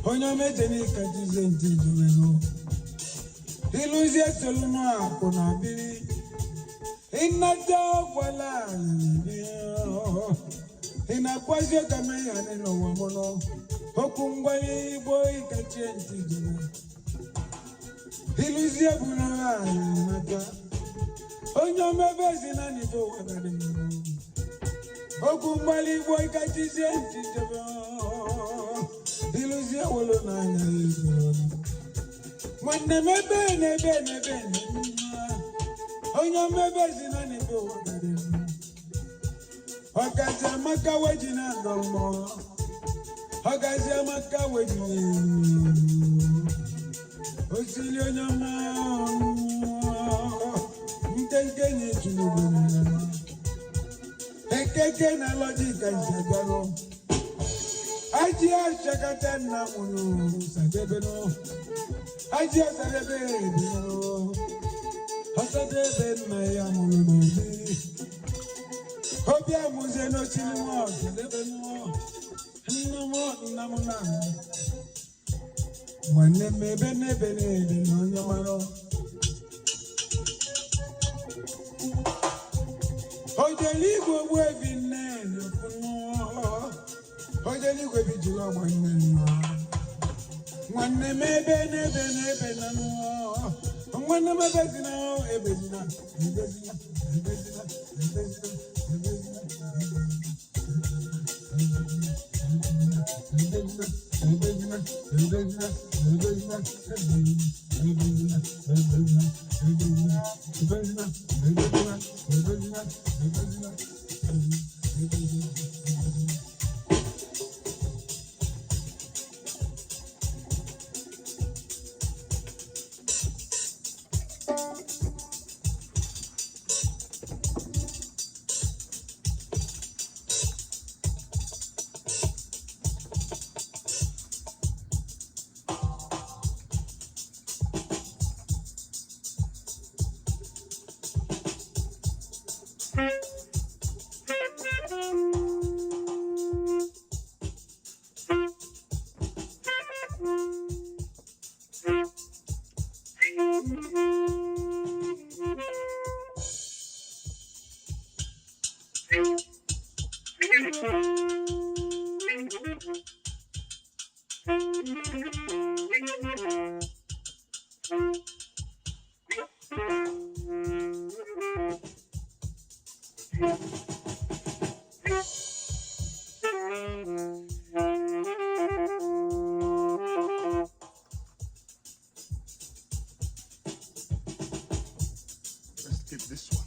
Onyo meteni kajizenti duweno. Iluzia soluna akona biri. Inata wala libio. Inakwazio kame yaneno wamono. Okungwali boy kachenti duweno. Iluzia buna mata. Onyo mebezina nipo wakademo. Okungwali boy kachizenti duweno. Iluzia wolo nanya izo. Mwende mebene bene. Onyo mebezina nipo wakademo. Wakazi amaka wajina ngomo. Wakazi amaka wajina. Osili onyama. Mtengenye chunubona. Ekeke na logika njagalo. Aji ashakata na munu Osadebe no. Aji Osadebe no. Osadebe na ya munu no. Obia muze no chini mo Osadebe no. Namo na. Mwane bene no nyamaro. Ojeli go wevi ne no kuno. Ojeli go bi jula mwane no. Mwane bene no. Mwane mabezina ebezina. Let's get this one.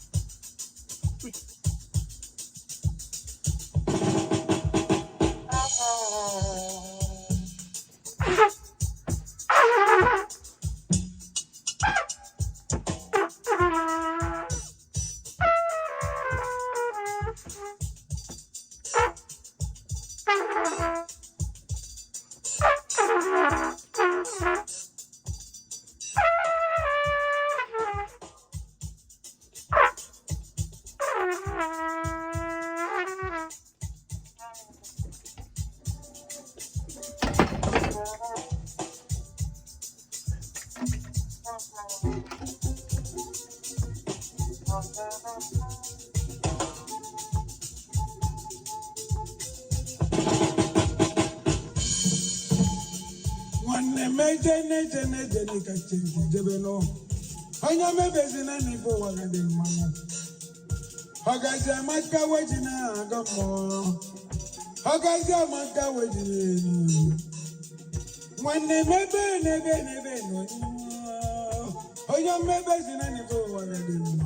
Jene kachingi jebeno. Onyo mebezina nipo wakademo. Wakazi amaka wajina agamo. Wakazi amaka wajina. Mwane bene no. Onyo mebezina nipo wakademo.